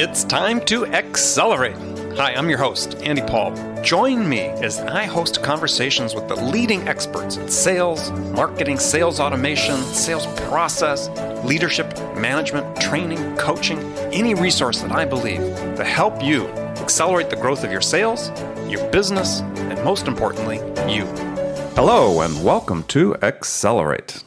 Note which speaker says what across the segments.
Speaker 1: It's time to accelerate. Hi, I'm your host, Andy Paul. Join me as I host conversations with the leading experts in sales, marketing, sales automation, sales process, leadership, management, training, coaching, any resource that I believe to help you accelerate the growth of your sales, your business, and most importantly, you. Hello, and welcome to Accelerate.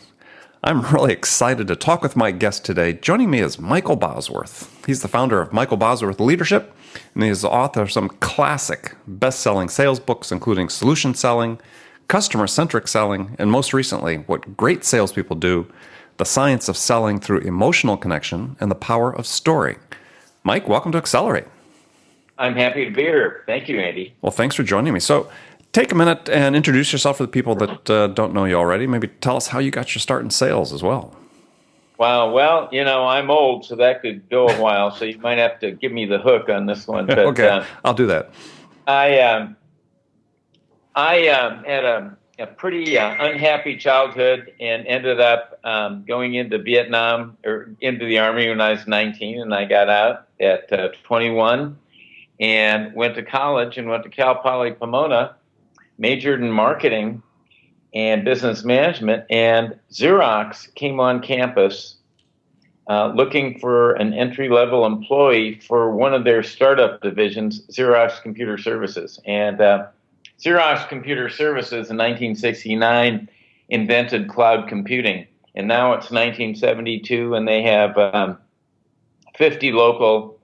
Speaker 1: I'm really excited to talk with my guest today. Joining me is Michael Bosworth. He's the founder of Michael Bosworth Leadership, and he's the author of some classic best-selling sales books, including Solution Selling, CustomerCentric Selling, and most recently, What Great Salespeople Do, The Science of Selling Through Emotional Connection, and the Power of Story. Mike, welcome to Accelerate.
Speaker 2: I'm happy to be here. Thank you, Andy.
Speaker 1: Well, thanks for joining me. So take a minute and introduce yourself for the people that don't know you already. Maybe tell us how you got your start in sales as well.
Speaker 2: Wow. Well, I'm old, so that could go a while. So you might have to give me the hook on this one. But,
Speaker 1: okay, I'll do that.
Speaker 2: I had a pretty unhappy childhood and ended up going into Vietnam or into the Army when I was 19, and I got out at 21 and went to college and went to Cal Poly Pomona. Majored in marketing and business management, and Xerox came on campus looking for an entry-level employee for one of their startup divisions, Xerox Computer Services. And Xerox Computer Services in 1969 invented cloud computing, and now it's 1972, and they have 50 local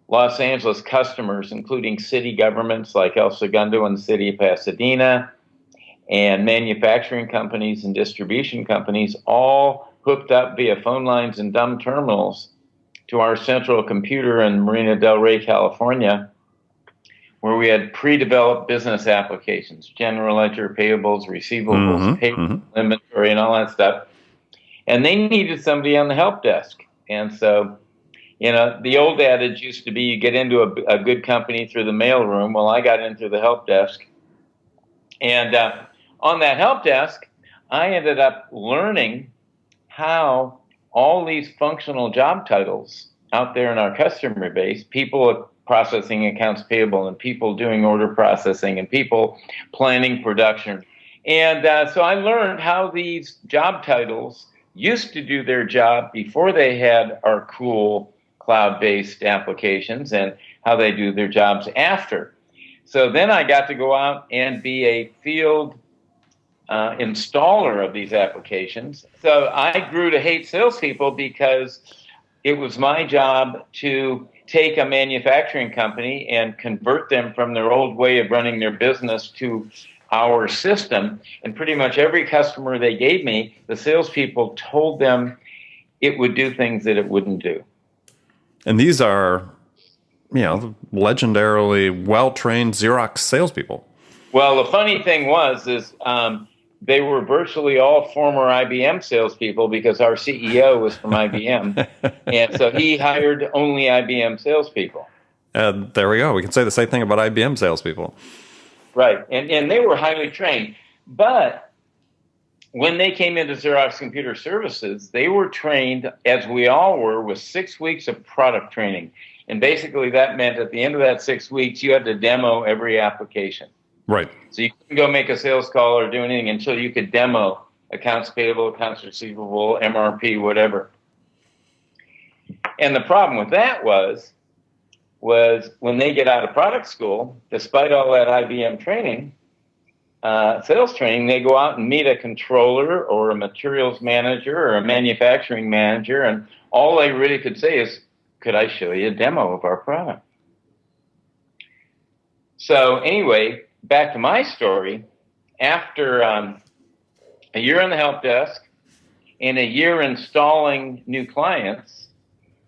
Speaker 2: Los Angeles customers, including city governments like El Segundo and the city of Pasadena, and manufacturing companies and distribution companies, all hooked up via phone lines and dumb terminals to our central computer in Marina del Rey, California, where we had pre-developed business applications, general ledger, payables, receivables, payroll, inventory, and all that stuff. And they needed somebody on the help desk. And so the old adage used to be you get into a good company through the mailroom. Well, I got in through the help desk. And on that help desk, I ended up learning how all these functional job titles out there in our customer base, people processing accounts payable and people doing order processing and people planning production. And so I learned how these job titles used to do their job before they had our cool cloud-based applications and how they do their jobs after. So then I got to go out and be a field installer of these applications. So I grew to hate salespeople because it was my job to take a manufacturing company and convert them from their old way of running their business to our system. And pretty much every customer they gave me, the salespeople told them it would do things that it wouldn't do.
Speaker 1: And these are, legendarily well-trained Xerox salespeople.
Speaker 2: Well, the funny thing is they were virtually all former IBM salespeople because our CEO was from IBM. And so he hired only IBM salespeople.
Speaker 1: There we go. We can say the same thing about IBM salespeople.
Speaker 2: Right. And they were highly trained. But when they came into Xerox Computer Services, they were trained, as we all were, with 6 weeks of product training. And basically that meant at the end of that 6 weeks, you had to demo every application.
Speaker 1: Right.
Speaker 2: So you couldn't go make a sales call or do anything until you could demo accounts payable, accounts receivable, MRP, whatever. And the problem with that was when they get out of product school, despite all that IBM training, sales training, they go out and meet a controller or a materials manager or a manufacturing manager, and all they really could say is, could I show you a demo of our product? So anyway, back to my story. After a year on the help desk and a year installing new clients,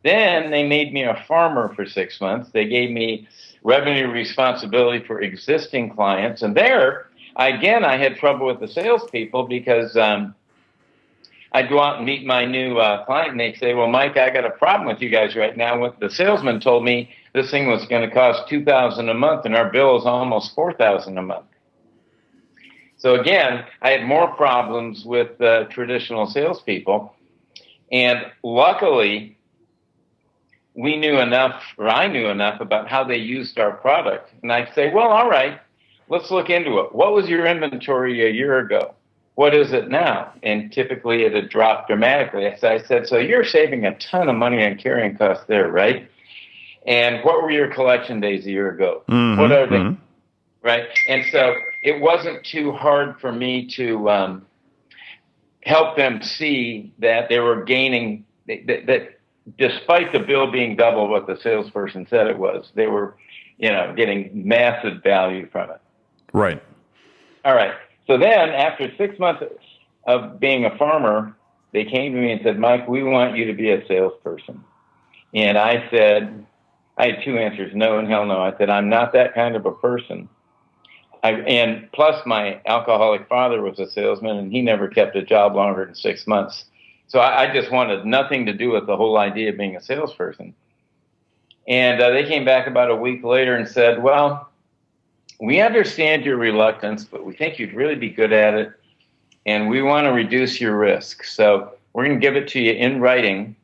Speaker 2: then they made me a farmer for 6 months. They gave me revenue responsibility for existing clients, and there, I had trouble with the salespeople because I'd go out and meet my new client, and they'd say, well, Mike, I got a problem with you guys right now. What the salesman told me this thing was going to cost $2,000 a month, and our bill is almost $4,000 a month. So again, I had more problems with traditional salespeople. And luckily, we knew enough, or I knew enough about how they used our product. And I'd say, well, all right, let's look into it. What was your inventory a year ago? What is it now? And typically it had dropped dramatically. So I said, so you're saving a ton of money on carrying costs there, right? And what were your collection days a year ago?
Speaker 1: Mm-hmm,
Speaker 2: what are they? Right? And so it wasn't too hard for me to help them see that they were gaining, that despite the bill being double what the salesperson said it was, they were, getting massive value from it.
Speaker 1: Right.
Speaker 2: All right. So then after 6 months of being a farmer, they came to me and said, Mike, we want you to be a salesperson. And I said, I had two answers, no and hell no. I said, I'm not that kind of a person. And plus my alcoholic father was a salesman and he never kept a job longer than 6 months. So I just wanted nothing to do with the whole idea of being a salesperson. And they came back about a week later and said, well, we understand your reluctance, but we think you'd really be good at it. And we want to reduce your risk. So we're going to give it to you in writing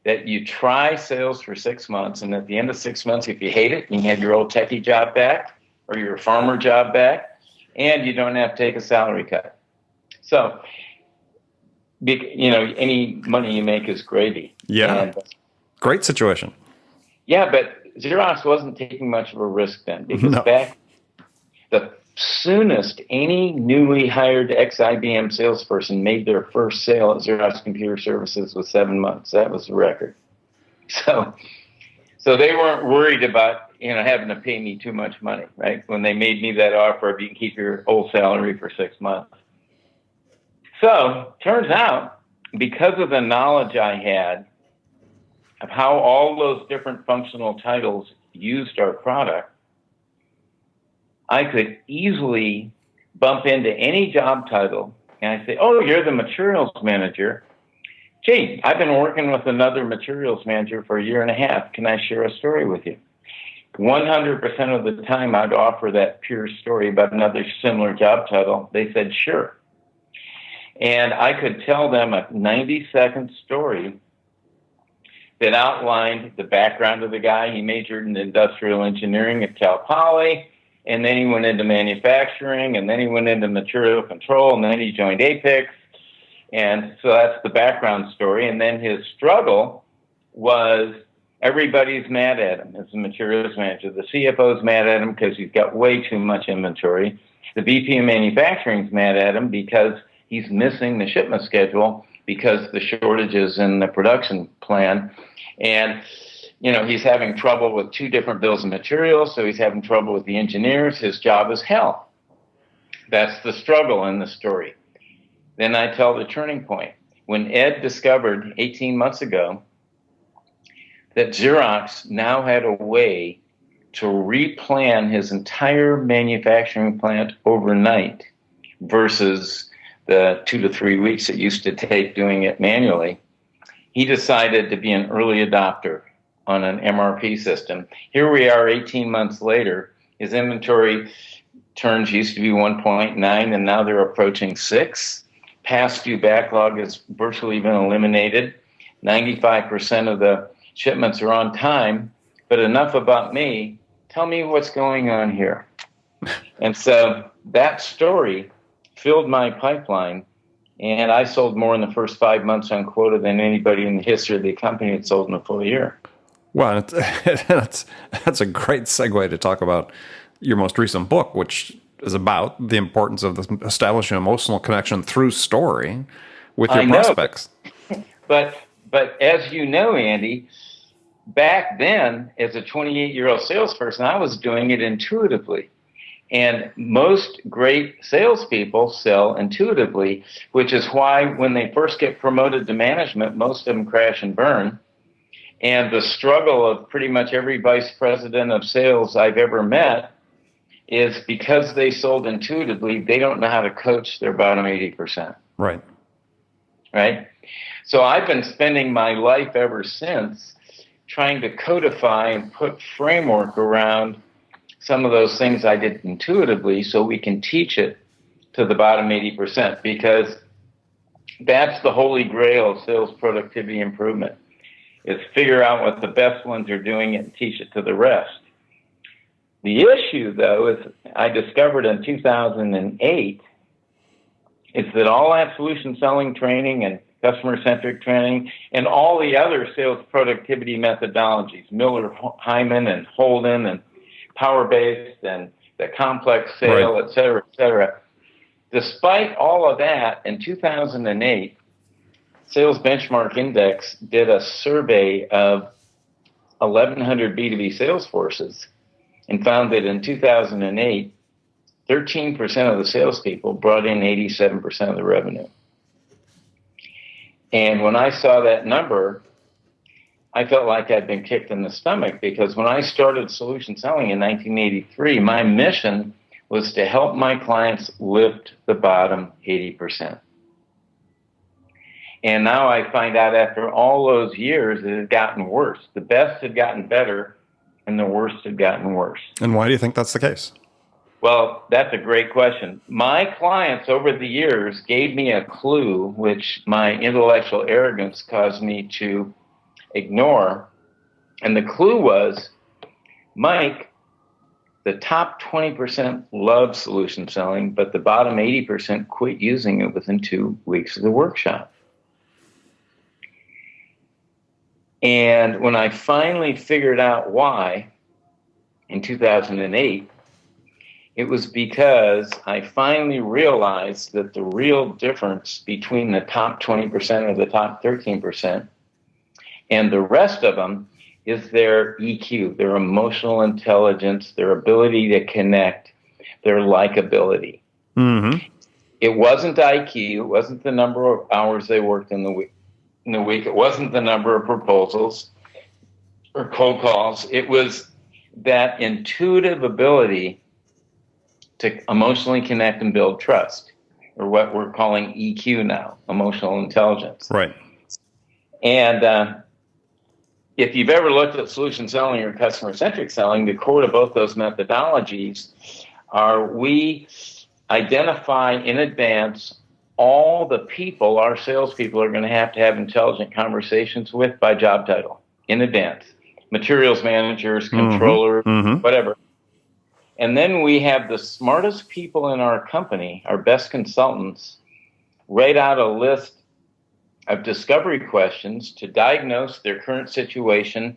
Speaker 2: that you try sales for 6 months. And at the end of 6 months, if you hate it, you can have your old techie job back or your farmer job back, and you don't have to take a salary cut. So, any money you make is gravy.
Speaker 1: Yeah.
Speaker 2: And,
Speaker 1: great situation.
Speaker 2: Yeah, but Xerox wasn't taking much of a risk then, because back the soonest any newly hired ex-IBM salesperson made their first sale at Xerox Computer Services was 7 months. That was the record. So they weren't worried about, having to pay me too much money, right? When they made me that offer of you can keep your old salary for 6 months. So turns out, because of the knowledge I had of how all those different functional titles used our product, I could easily bump into any job title and I say, oh, you're the materials manager. Gee, I've been working with another materials manager for a year and a half. Can I share a story with you? 100% of the time I'd offer that pure story about another similar job title. They said, sure. And I could tell them a 90-second story that outlined the background of the guy. He majored in industrial engineering at Cal Poly, and then he went into manufacturing, and then he went into material control, and then he joined Apex. And so that's the background story. And then his struggle was everybody's mad at him as a materials manager. The CFO's mad at him because he's got way too much inventory. The VP of manufacturing's mad at him because he's missing the shipment schedule because the shortages in the production plan. And, he's having trouble with two different bills of materials, so he's having trouble with the engineers. His job is hell. That's the struggle in the story. Then I tell the turning point. When Ed discovered 18 months ago that Xerox now had a way to replan his entire manufacturing plant overnight versus the 2 to 3 weeks it used to take doing it manually, he decided to be an early adopter on an MRP system. Here we are 18 months later. His inventory turns used to be 1.9, and now they're approaching 6. Past due backlog has virtually been eliminated. 95% of the shipments are on time. But enough about me. Tell me what's going on here. And so that story filled my pipeline, and I sold more in the first 5 months on quota than anybody in the history of the company had sold in a full year.
Speaker 1: Well, that's a great segue to talk about your most recent book, which is about the importance of establishing emotional connection through story with your prospects.
Speaker 2: But as you know, Andy, back then, as a 28-year-old salesperson, I was doing it intuitively. And most great salespeople sell intuitively, which is why when they first get promoted to management, most of them crash and burn. And the struggle of pretty much every vice president of sales I've ever met is because they sold intuitively, they don't know how to coach their bottom 80%.
Speaker 1: Right.
Speaker 2: Right? So I've been spending my life ever since trying to codify and put framework around some of those things I did intuitively so we can teach it to the bottom 80%, because that's the holy grail of sales productivity improvement. is figure out what the best ones are doing and teach it to the rest. The issue, though, is I discovered in 2008 is that all that solution selling training and customer-centric training and all the other sales productivity methodologies, Miller, Hyman, and Holden, and power-based, and the complex sale,
Speaker 1: right.
Speaker 2: et cetera, despite all of that, in 2008, Sales Benchmark Index did a survey of 1,100 B2B sales forces and found that in 2008, 13% of the salespeople brought in 87% of the revenue. And when I saw that number, I felt like I'd been kicked in the stomach, because when I started solution selling in 1983, my mission was to help my clients lift the bottom 80%. And now I find out after all those years, it had gotten worse. The best had gotten better, and the worst had gotten worse.
Speaker 1: And why do you think that's the case?
Speaker 2: Well, that's a great question. My clients over the years gave me a clue, which my intellectual arrogance caused me to ignore. And the clue was, Mike, the top 20% love solution selling, but the bottom 80% quit using it within 2 weeks of the workshop. And when I finally figured out why in 2008, it was because I finally realized that the real difference between the top 20% or the top 13% and the rest of them is their EQ, their emotional intelligence, their ability to connect, their likability.
Speaker 1: Mm-hmm.
Speaker 2: It wasn't IQ. It wasn't the number of hours they worked in the week. It wasn't the number of proposals or cold calls. It was that intuitive ability to emotionally connect and build trust, or what we're calling EQ now, emotional intelligence.
Speaker 1: Right.
Speaker 2: And if you've ever looked at solution selling or customer-centric selling, the core to both those methodologies are we identify in advance all the people our salespeople are going to have intelligent conversations with by job title in advance. Materials managers, controllers, whatever. And then we have the smartest people in our company, our best consultants, write out a list of discovery questions to diagnose their current situation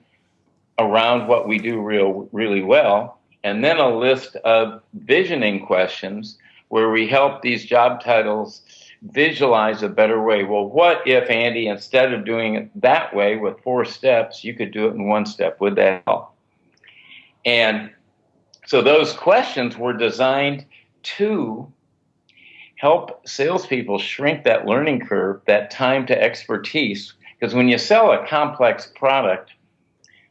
Speaker 2: around what we do really well, and then a list of visioning questions where we help these job titles visualize a better way. Well, what if, Andy, instead of doing it that way with 4 steps, you could do it in 1 step? Would that help? And so those questions were designed to help salespeople shrink that learning curve, that time to expertise. Because when you sell a complex product,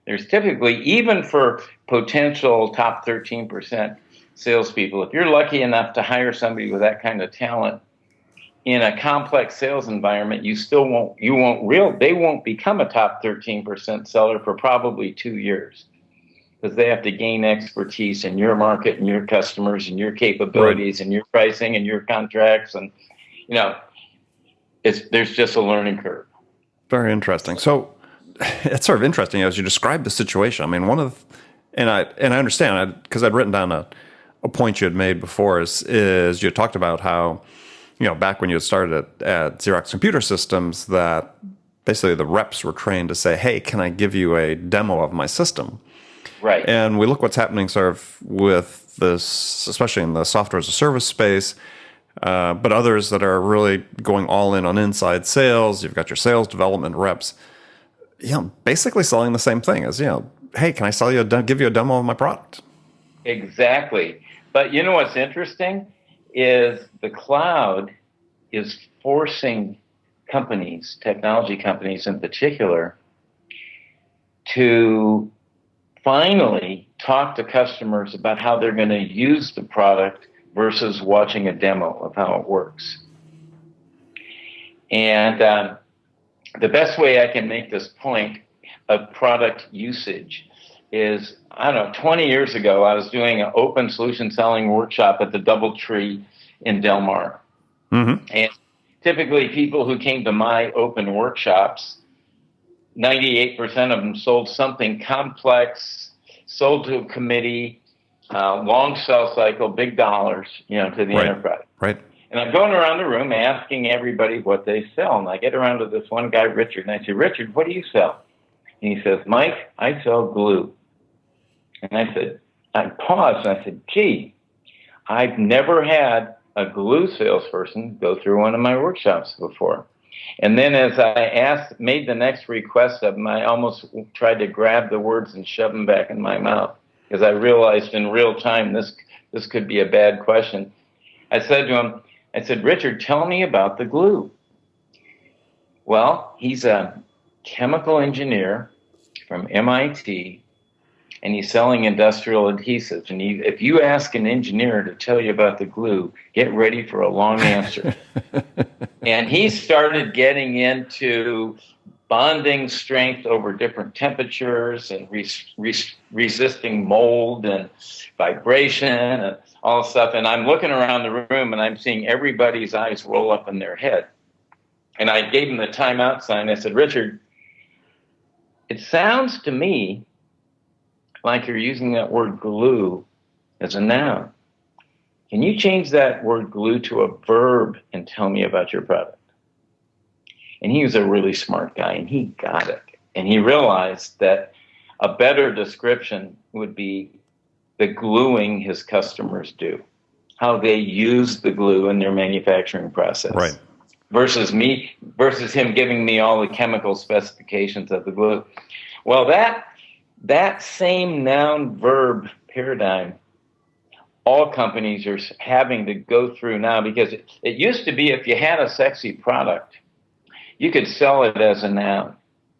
Speaker 2: there's typically, even for potential top 13% salespeople, if you're lucky enough to hire somebody with that kind of talent in a complex sales environment, they won't become a top 13% seller for probably 2 years. Because they have to gain expertise in your market and your customers and your capabilities and your pricing and your contracts. And, there's just a learning curve.
Speaker 1: Very interesting. So it's sort of interesting as you describe the situation. I mean, and I understand, because I'd written down a point you had made before is you talked about how, back when you had started at Xerox Computer Systems, that basically the reps were trained to say, hey, can I give you a demo of my system?
Speaker 2: Right.
Speaker 1: And we look what's happening sort of with this, especially in the software as a service space, but others that are really going all in on inside sales. You've got your sales development reps, basically selling the same thing as, hey, can I give you a demo of my product?
Speaker 2: Exactly. But what's interesting is the cloud is forcing companies, technology companies in particular, to finally talk to customers about how they're going to use the product versus watching a demo of how it works. And the best way I can make this point of product usage is, 20 years ago, I was doing an open solution selling workshop at the DoubleTree in Del Mar. Mm-hmm. And typically people who came to my open workshops 98% of them sold something complex, sold to a committee, long sell cycle, big dollars, to the enterprise.
Speaker 1: Right.
Speaker 2: And I'm going around the room asking everybody what they sell. And I get around to this one guy, Richard, and I say, Richard, what do you sell? And he says, Mike, I sell glue. And I paused and I said, gee, I've never had a glue salesperson go through one of my workshops before. And then as I made the next request of him, I almost tried to grab the words and shove them back in my mouth because I realized in real time this could be a bad question. I said to him, Richard, tell me about the glue. Well, he's a chemical engineer from MIT, and he's selling industrial adhesives. And if you ask an engineer to tell you about the glue, get ready for a long answer. And he started getting into bonding strength over different temperatures and resisting mold and vibration and all stuff. And I'm looking around the room and I'm seeing everybody's eyes roll up in their head. And I gave him the timeout sign. I said, Richard, it sounds to me like you're using that word glue as a noun. Can you change that word glue to a verb and tell me about your product? And he was a really smart guy, and he got it. And he realized that a better description would be the gluing his customers do, how they use the glue in their manufacturing process.
Speaker 1: Right.
Speaker 2: Versus him giving me all the chemical specifications of the glue. Well, that same noun verb paradigm, all companies are having to go through now, because it used to be if you had a sexy product, you could sell it as a noun,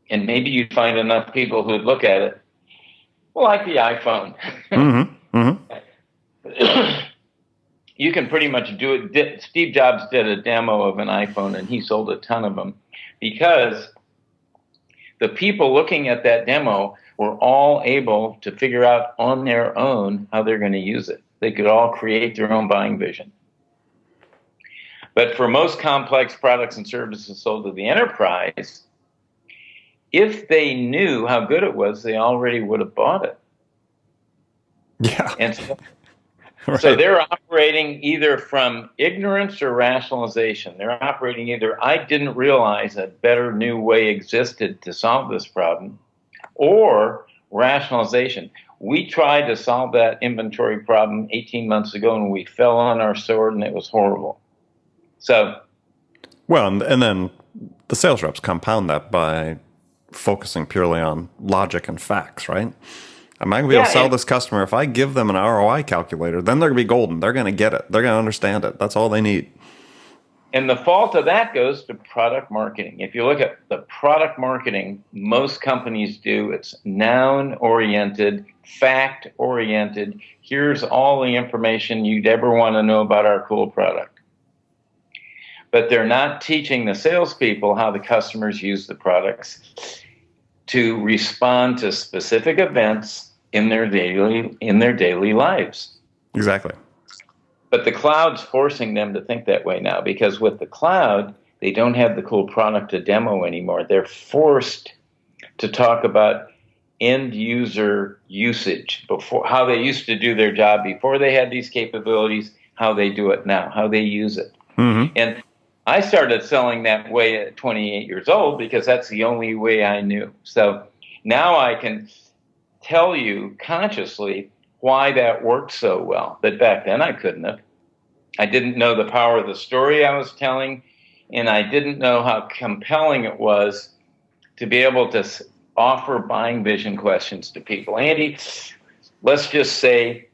Speaker 2: and maybe you'd find enough people who'd look at it, like the iPhone.
Speaker 1: Mm-hmm. Mm-hmm.
Speaker 2: You can pretty much do it. Steve Jobs did a demo of an iPhone, and he sold a ton of them because the people looking at that demo were all able to figure out on their own how they're going to use it. They could all create their own buying vision. But for most complex products and services sold to the enterprise, if they knew how good it was, they already would have bought it.
Speaker 1: Yeah.
Speaker 2: And so,
Speaker 1: Right.
Speaker 2: so they're operating either from ignorance or rationalization. They're operating either, I didn't realize a better new way existed to solve this problem, or rationalization. We tried to solve that inventory problem 18 months ago, and we fell on our sword, and it was horrible. So,
Speaker 1: well, and then the sales reps compound that by focusing purely on logic and facts, right? Am I going to be able to sell this customer? If I give them an ROI calculator, then they're going to be golden. They're going to get it. They're going to understand it. That's all they need.
Speaker 2: And the fault of that goes to product marketing. If you look at the product marketing most companies do, it's noun-oriented, fact-oriented. Here's all the information you'd ever want to know about our cool product. But they're not teaching the salespeople how the customers use the products to respond to specific events in their daily lives.
Speaker 1: Exactly.
Speaker 2: But the cloud's forcing them to think that way now, because with the cloud, they don't have the cool product to demo anymore. They're forced to talk about end user usage, before how they used to do their job before they had these capabilities, how they do it now, how they use it.
Speaker 1: Mm-hmm.
Speaker 2: And I started selling that way at 28 years old because that's the only way I knew. So now I can tell you consciously why that worked so well, but back then I couldn't have. I didn't know the power of the story I was telling, and I didn't know how compelling it was to be able to offer buying vision questions to people. Andy, let's just say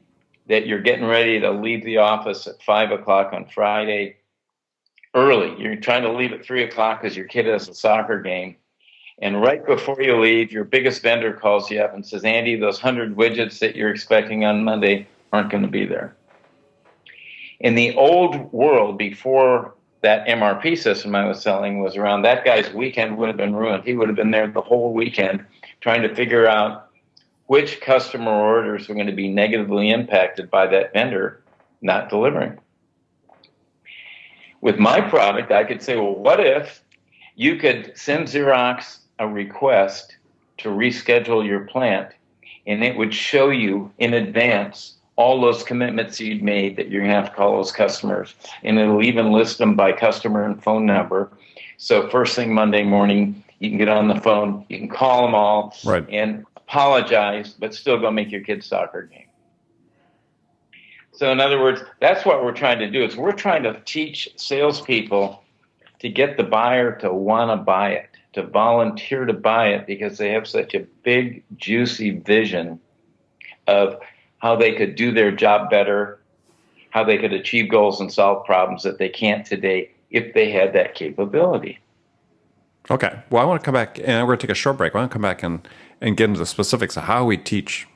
Speaker 2: that you're getting ready to leave the office at 5 o'clock on Friday early. You're trying to leave at 3 o'clock because your kid has a soccer game. And right before you leave, your biggest vendor calls you up and says, Andy, those 100 widgets that you're expecting on Monday aren't going to be there. In the old world, before that MRP system I was selling was around, that guy's weekend would have been ruined. He would have been there the whole weekend trying to figure out which customer orders were going to be negatively impacted by that vendor not delivering. With my product, I could say, well, what if you could send Xerox a request to reschedule your plant, and it would show you in advance all those commitments you'd made that you're going to have to call those customers. And it'll even list them by customer and phone number. So first thing Monday morning, you can get on the phone, you can call them all,
Speaker 1: right,
Speaker 2: and apologize, but still go make your kid's soccer game. So in other words, that's what we're trying to do, is we're trying to teach salespeople to get the buyer to want to buy it, to volunteer to buy it, because they have such a big, juicy vision of how they could do their job better, how they could achieve goals and solve problems that they can't today if they had that capability.
Speaker 1: Okay. Well, I want to come back, and we're going to take a short break. I want to come back and get into the specifics of how we teach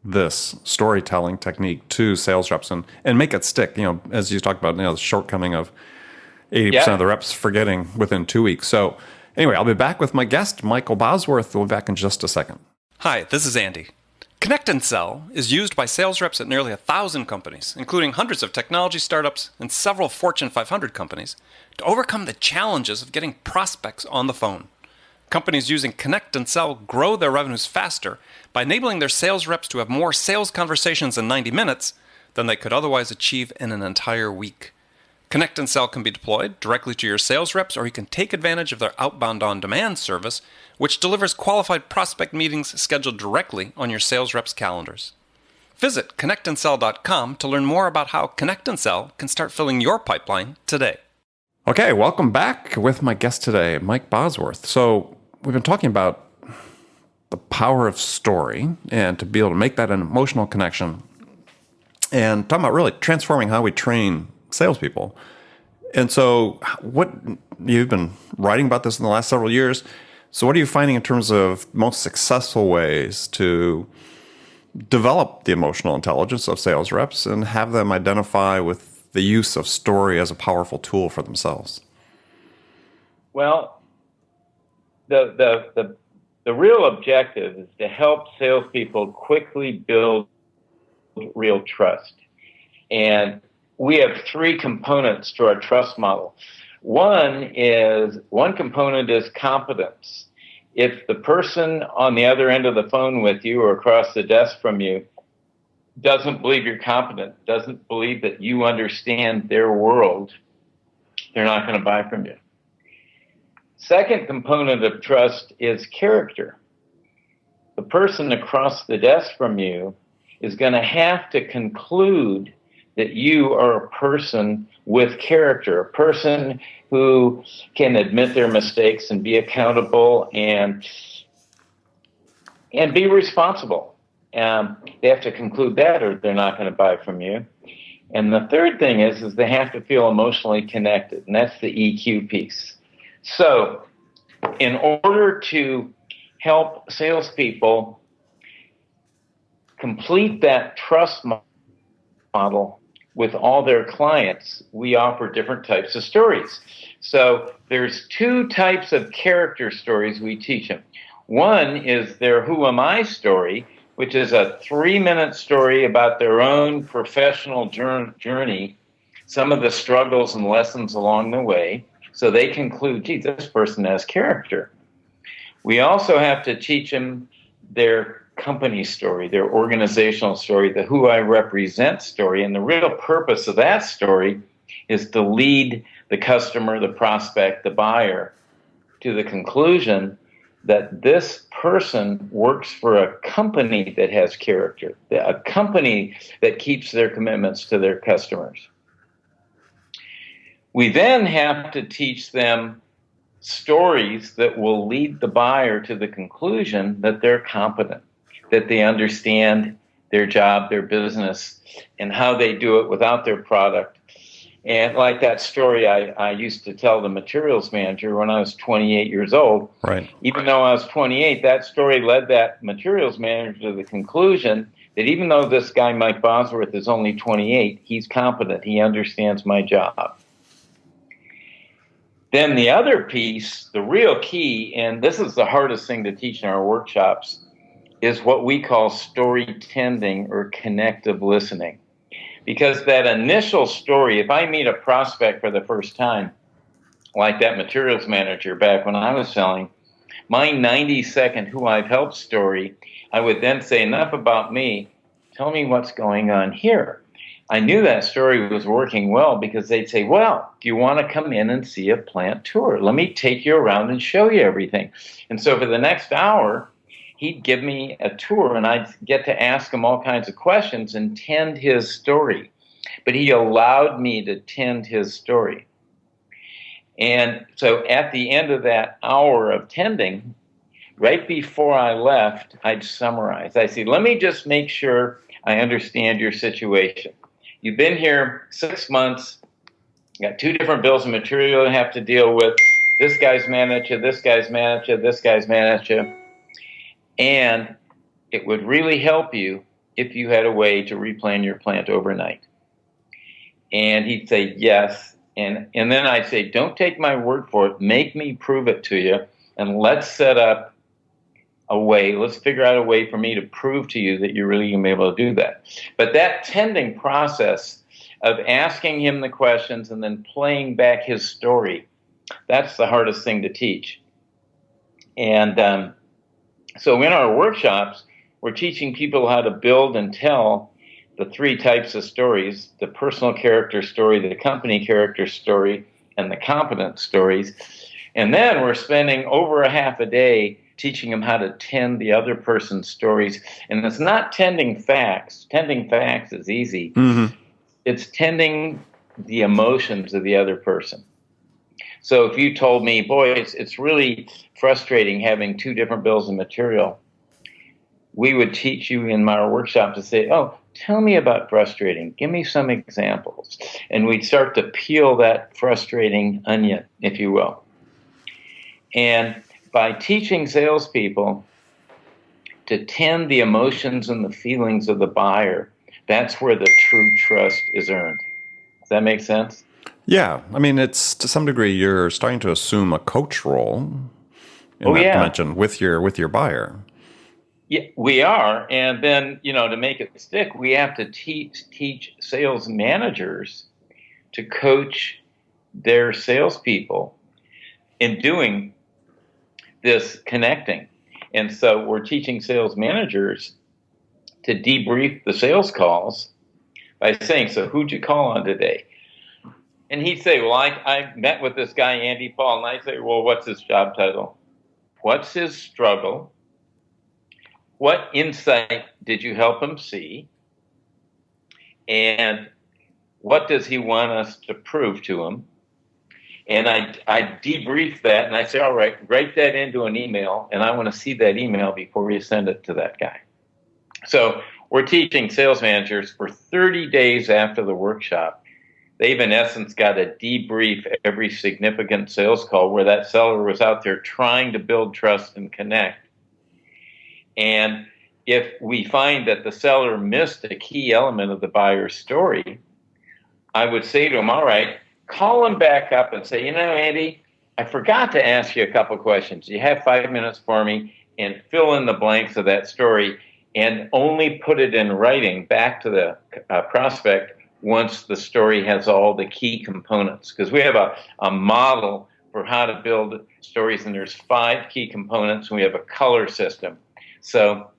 Speaker 1: this storytelling technique to sales reps and make it stick. As you talked about, the shortcoming of 80% of the reps forgetting within 2 weeks. So anyway, I'll be back with my guest, Michael Bosworth. We'll be back in just a second. Hi, this is Andy. Connect and Sell is used by sales reps at nearly 1,000 companies, including hundreds of technology startups and several Fortune 500 companies, to overcome the challenges of getting prospects on the phone. Companies using Connect and Sell grow their revenues faster by enabling their sales reps to have more sales conversations in 90 minutes than they could otherwise achieve in an entire week. Connect and Sell can be deployed directly to your sales reps, or you can take advantage of their outbound on-demand service, which delivers qualified prospect meetings scheduled directly on your sales reps' calendars. Visit connectandsell.com to learn more about how Connect and Sell can start filling your pipeline today. Okay, welcome back with my guest today, Mike Bosworth. So we've been talking about the power of story and to be able to make that an emotional connection, and talking about really transforming how we train salespeople. And so you've been writing about this in the last several years. So what are you finding in terms of most successful ways to develop the emotional intelligence of sales reps and have them identify with the use of story as a powerful tool for themselves?
Speaker 2: Well, the real objective is to help salespeople quickly build real trust. And we have three components to our trust model. One component is competence. If the person on the other end of the phone with you or across the desk from you doesn't believe you're competent, doesn't believe that you understand their world, they're not going to buy from you. Second component of trust is character. The person across the desk from you is going to have to conclude that you are a person with character, a person who can admit their mistakes and be accountable and be responsible. They have to conclude that, or they're not going to buy from you. And the third thing is they have to feel emotionally connected, and that's the EQ piece. So in order to help salespeople complete that trust model with all their clients, we offer different types of stories. So there's two types of character stories we teach them. One is their Who Am I story, which is a 3-minute story about their own professional journey, some of the struggles and lessons along the way, so they conclude, gee, this person has character. We also have to teach them their company story, their organizational story, the who I represent story. And the real purpose of that story is to lead the customer, the prospect, the buyer to the conclusion that this person works for a company that has character, a company that keeps their commitments to their customers. We then have to teach them stories that will lead the buyer to the conclusion that they're competent, that they understand their job, their business, and how they do it without their product. And like that story I used to tell the materials manager when I was 28 years old.
Speaker 1: Right.
Speaker 2: Even though I was 28, that story led that materials manager to the conclusion that even though this guy, Mike Bosworth, is only 28, he's competent. He understands my job. Then the other piece, the real key, and this is the hardest thing to teach in our workshops, is what we call story tending or connective listening. Because that initial story, if I meet a prospect for the first time, like that materials manager back when I was selling, My 90-second who I've helped story, I would then say, enough about me, tell me what's going on here. I knew that story was working well because they'd say, well, do you want to come in and see a plant tour? Let me take you around and show you everything. And so for the next hour, he'd give me a tour and I'd get to ask him all kinds of questions and tend his story. But he allowed me to tend his story. And so at the end of that hour of tending, right before I left, I'd summarize. I say, let me just make sure I understand your situation. You've been here 6 months, you got 2 different bills of material you have to deal with. This guy's manager, this guy's manager, this guy's manager. And it would really help you if you had a way to replan your plant overnight. And he'd say, yes. And then I'd say, don't take my word for it. Make me prove it to you. And let's set up a way. Let's figure out a way for me to prove to you that you're really going to be able to do that. But that tending process of asking him the questions and then playing back his story, that's the hardest thing to teach. And so in our workshops, we're teaching people how to build and tell the 3 types of stories: the personal character story, the company character story, and the competence stories. And then we're spending over a half a day teaching them how to tend the other person's stories. And it's not tending facts. Tending facts is easy. Mm-hmm. It's tending the emotions of the other person. So if you told me, boy, it's really frustrating having 2 different bills of material, we would teach you in our workshop to say, oh, tell me about frustrating. Give me some examples. And we'd start to peel that frustrating onion, if you will. And by teaching salespeople to tend the emotions and the feelings of the buyer, that's where the true trust is earned. Does that make sense?
Speaker 3: Yeah. I mean, it's to some degree, you're starting to assume a coach role in that dimension with your buyer.
Speaker 2: Yeah, we are. And then, to make it stick, we have to teach sales managers to coach their salespeople in doing this connecting. And so we're teaching sales managers to debrief the sales calls by saying, so who'd you call on today? And he'd say, well, I met with this guy, Andy Paul. And I'd say, well, what's his job title? What's his struggle? What insight did you help him see? And what does he want us to prove to him? And I debrief that, and I say, all right, write that into an email, and I want to see that email before you send it to that guy. So we're teaching sales managers for 30 days after the workshop. They've, in essence, got to debrief every significant sales call where that seller was out there trying to build trust and connect. And if we find that the seller missed a key element of the buyer's story, I would say to him, all right, call him back up and say, Andy, I forgot to ask you a couple questions. You have 5 minutes for me, and fill in the blanks of that story and only put it in writing back to the prospect once the story has all the key components. Because we have a model for how to build stories, and there's 5 key components, and we have a color system. So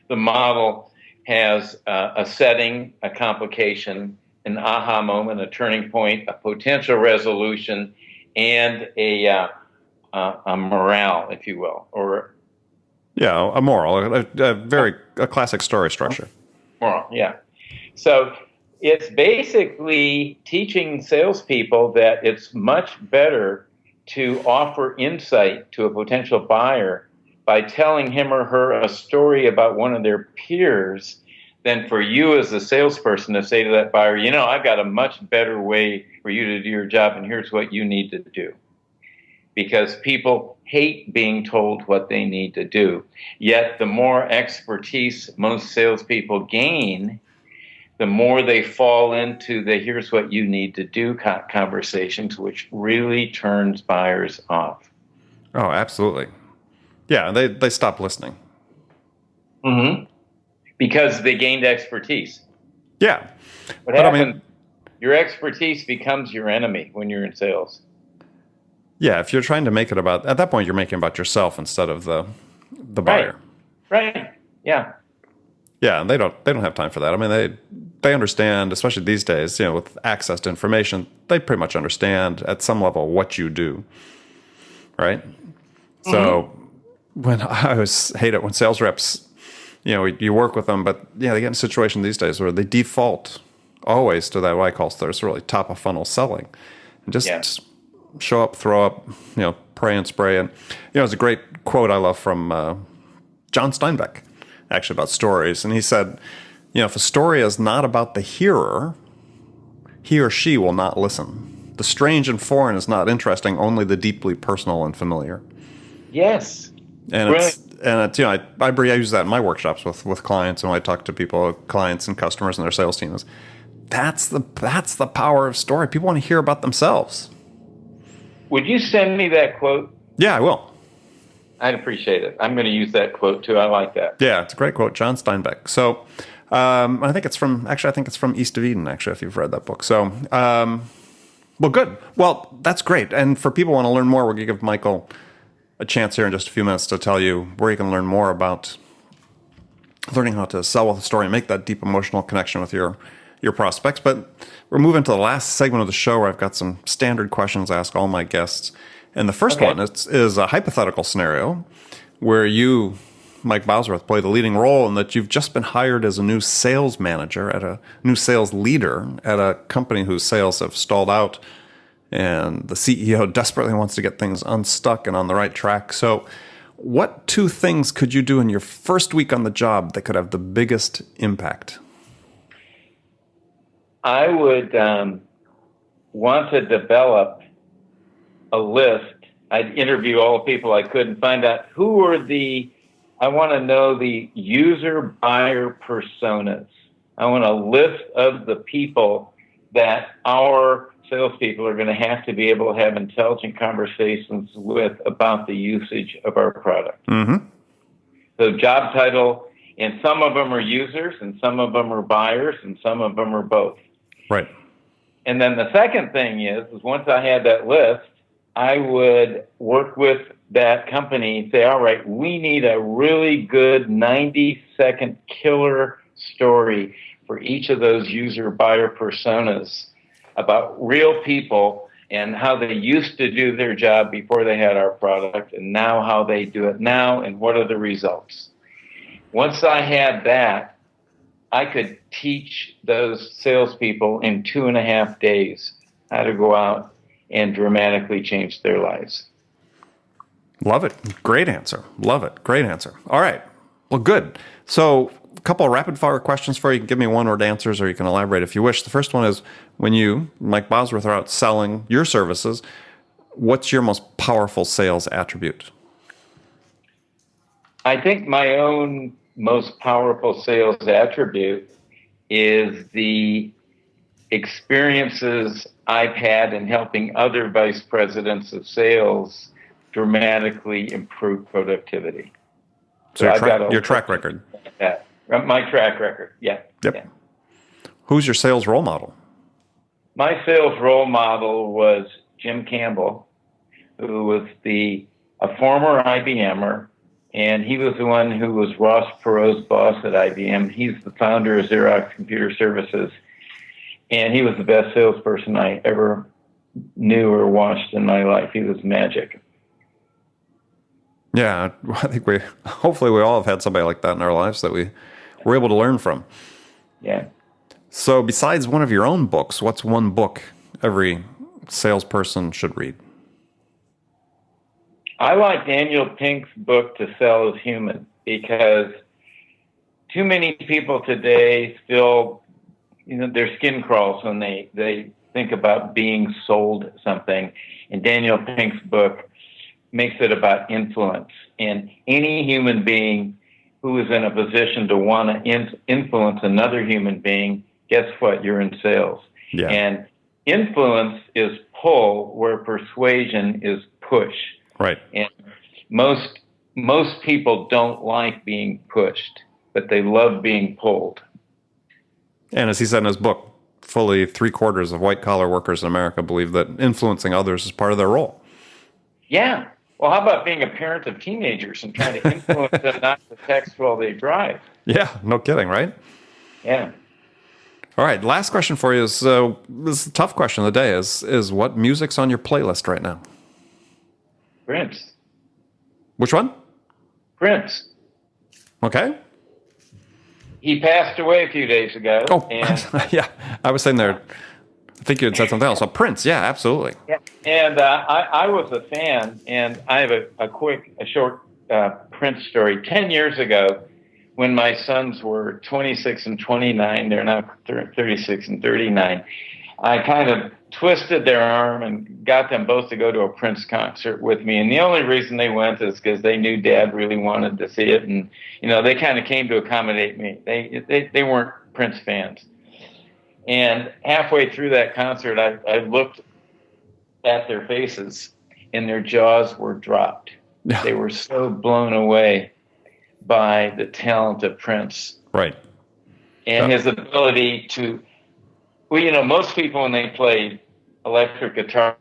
Speaker 2: the model has a setting, a complication, an aha moment, a turning point, a potential resolution, and a morale, if you will, or
Speaker 3: a moral, a classic story structure.
Speaker 2: Moral, yeah. So it's basically teaching salespeople that it's much better to offer insight to a potential buyer by telling him or her a story about one of their peers than for you as a salesperson to say to that buyer, I've got a much better way for you to do your job, and here's what you need to do. Because people hate being told what they need to do. Yet the more expertise most salespeople gain, the more they fall into the here's what you need to do conversations, which really turns buyers off.
Speaker 3: Oh, absolutely. Yeah, they stop listening.
Speaker 2: Mm-hmm. Because they gained expertise.
Speaker 3: Yeah.
Speaker 2: What happens, your expertise becomes your enemy when you're in sales.
Speaker 3: Yeah, if you're trying to make it about, at that point, you're making it about yourself instead of the buyer.
Speaker 2: Right. Yeah.
Speaker 3: Yeah, and they don't have time for that. I mean, they understand, especially these days, with access to information, they pretty much understand at some level what you do, right? Mm-hmm. So when I always hate it when sales reps, you work with them, but they get in a situation these days where they default always to that what I call sort really top of funnel selling, and just show up, throw up, pray and spray. And it's a great quote I love from John Steinbeck, actually, about stories. And he said, if a story is not about the hearer, he or she will not listen. The strange and foreign is not interesting, only the deeply personal and familiar.
Speaker 2: Yes.
Speaker 3: And I use that in my workshops with clients, and when I talk to people, clients and customers and their sales teams. That's the power of story. People want to hear about themselves.
Speaker 2: Would you send me that quote?
Speaker 3: Yeah, I will.
Speaker 2: I'd appreciate it. I'm going to use that quote too. I like that.
Speaker 3: Yeah, it's a great quote, John Steinbeck. So, I think it's from East of Eden. Actually, if you've read that book. So, well, good. Well, that's great. And for people who want to learn more, we're going to give Michael a chance here in just a few minutes to tell you where you can learn more about learning how to sell with a story and make that deep emotional connection with your prospects. But we're moving to the last segment of the show where I've got some standard questions I ask all my guests. And the first one is a hypothetical scenario where you, Mike Bosworth, play the leading role in that you've just been hired as a new sales manager a new sales leader at a company whose sales have stalled out, and the CEO desperately wants to get things unstuck and on the right track. So what two things could you do in your first week on the job that could have the biggest impact?
Speaker 2: I would want to develop a list. I'd interview all the people I could and find out I want to know the user buyer personas. I want a list of the people that our salespeople are going to have to be able to have intelligent conversations with about the usage of our product.
Speaker 3: Mm-hmm.
Speaker 2: So job title, and some of them are users, and some of them are buyers, and some of them are both.
Speaker 3: Right.
Speaker 2: And then the second thing is once I had that list, I would work with that company and say, all right, we need a really good 90-second killer story for each of those user buyer personas about real people and how they used to do their job before they had our product, and now how they do it now, and what are the results. Once I had that, I could teach those salespeople in 2.5 days how to go out and dramatically change their lives.
Speaker 3: Love it. Great answer. Love it. Great answer. All right. Well, good. So a couple of rapid fire questions for you. You can give me one-word answers or you can elaborate if you wish. The first one is, when you, Mike Bosworth, are out selling your services, what's your most powerful sales attribute?
Speaker 2: I think my own most powerful sales attribute is the experiences I've had in helping other vice presidents of sales dramatically improve productivity.
Speaker 3: So your track record.
Speaker 2: My track record, yeah.
Speaker 3: Yep.
Speaker 2: Yeah.
Speaker 3: Who's your sales role model?
Speaker 2: My sales role model was Jim Campbell, who was a former IBMer, and he was the one who was Ross Perot's boss at IBM. He's the founder of Xerox Computer Services, and he was the best salesperson I ever knew or watched in my life. He was magic.
Speaker 3: Yeah, I think hopefully we all have had somebody like that in our lives that we were able to learn from.
Speaker 2: Yeah.
Speaker 3: So besides one of your own books, what's one book every salesperson should read?
Speaker 2: I like Daniel Pink's book, To Sell Is Human, because too many people today still, their skin crawls when they think about being sold something. And Daniel Pink's book makes it about influence. And any human being who is in a position to want to influence another human being, guess what? You're in sales.
Speaker 3: Yeah.
Speaker 2: And influence is pull, where persuasion is push.
Speaker 3: Right.
Speaker 2: And most people don't like being pushed, but they love being pulled.
Speaker 3: And as he said in his book, fully 3/4 of white-collar workers in America believe that influencing others is part of their role.
Speaker 2: Yeah. Well, how about being a parent of teenagers and trying to influence them not to text while they drive?
Speaker 3: Yeah, no kidding, right?
Speaker 2: Yeah.
Speaker 3: All right, last question for you is this is a tough question of the day is what music's on your playlist right now?
Speaker 2: Prince.
Speaker 3: Which one?
Speaker 2: Prince.
Speaker 3: Okay.
Speaker 2: He passed away a few days ago.
Speaker 3: Oh,
Speaker 2: And,
Speaker 3: yeah. I was saying there. I think you had said something else. Oh, Prince. Yeah, absolutely.
Speaker 2: and I was a fan, and I have a short Prince story. 10 years ago, when my sons were 26 and 29, they're now 36 and 39, I kind of twisted their arm and got them both to go to a Prince concert with me. And the only reason they went is because they knew Dad really wanted to see it. And, they kind of came to accommodate me. They weren't Prince fans. And halfway through that concert, I looked at their faces, and their jaws were dropped.
Speaker 3: Yeah.
Speaker 2: They were so blown away by the talent of Prince.
Speaker 3: Right.
Speaker 2: And his ability to, most people when they play electric guitar,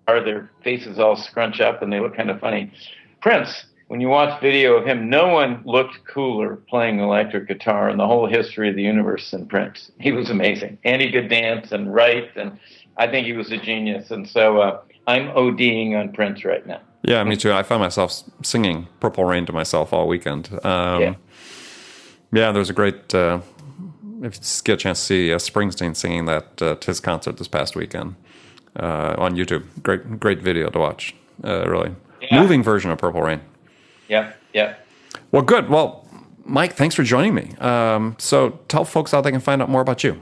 Speaker 2: their faces all scrunch up and they look kind of funny. Prince, when you watch video of him, no one looked cooler playing electric guitar in the whole history of the universe than Prince. He was amazing. And he could dance and write, and I think he was a genius. And so I'm ODing on Prince right now.
Speaker 3: Yeah, me too. I found myself singing Purple Rain to myself all weekend. Yeah, there's a great, if you just get a chance to see Springsteen singing that at his concert this past weekend on YouTube. Great video to watch, really. Yeah. Moving version of Purple Rain.
Speaker 2: Yeah.
Speaker 3: Well, good. Well, Mike, thanks for joining me. So tell folks how they can find out more about you.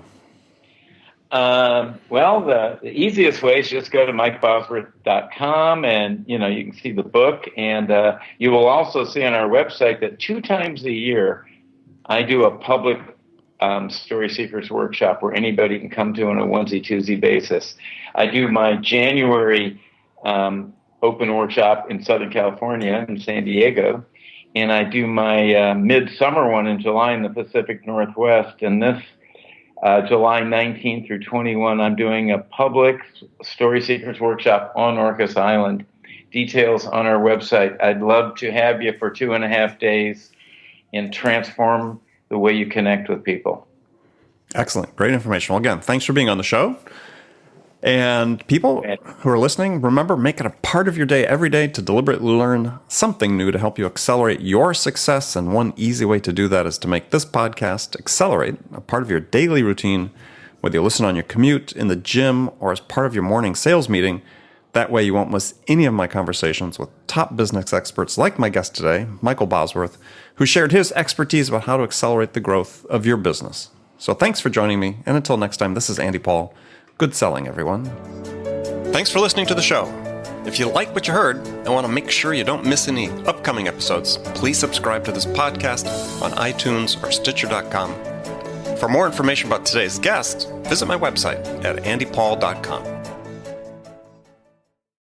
Speaker 2: Well, the easiest way is just go to mikebosworth.com and, you can see the book. And you will also see on our website that 2 times a year, I do a public Story Seekers workshop where anybody can come to on a onesie-twosie basis. I do my January open workshop in Southern California in San Diego. And I do my midsummer one in July in the Pacific Northwest. And this July 19 through 21, I'm doing a public Story Seekers workshop on Orcas Island. Details on our website. I'd love to have you for 2.5 days and transform the way you connect with people.
Speaker 3: Excellent. Great information. Well, again, thanks for being on the show. And people who are listening, remember, make it a part of your day every day to deliberately learn something new to help you accelerate your success. And one easy way to do that is to make this podcast Accelerate a part of your daily routine, whether you listen on your commute, in the gym, or as part of your morning sales meeting. That way you won't miss any of my conversations with top business experts like my guest today, Michael Bosworth, who shared his expertise about how to accelerate the growth of your business. So thanks for joining me. And until next time, this is Andy Paul. Good selling, everyone. Thanks for listening to the show. If you like what you heard and want to make sure you don't miss any upcoming episodes, please subscribe to this podcast on iTunes or Stitcher.com. For more information about today's guest, visit my website at andypaul.com.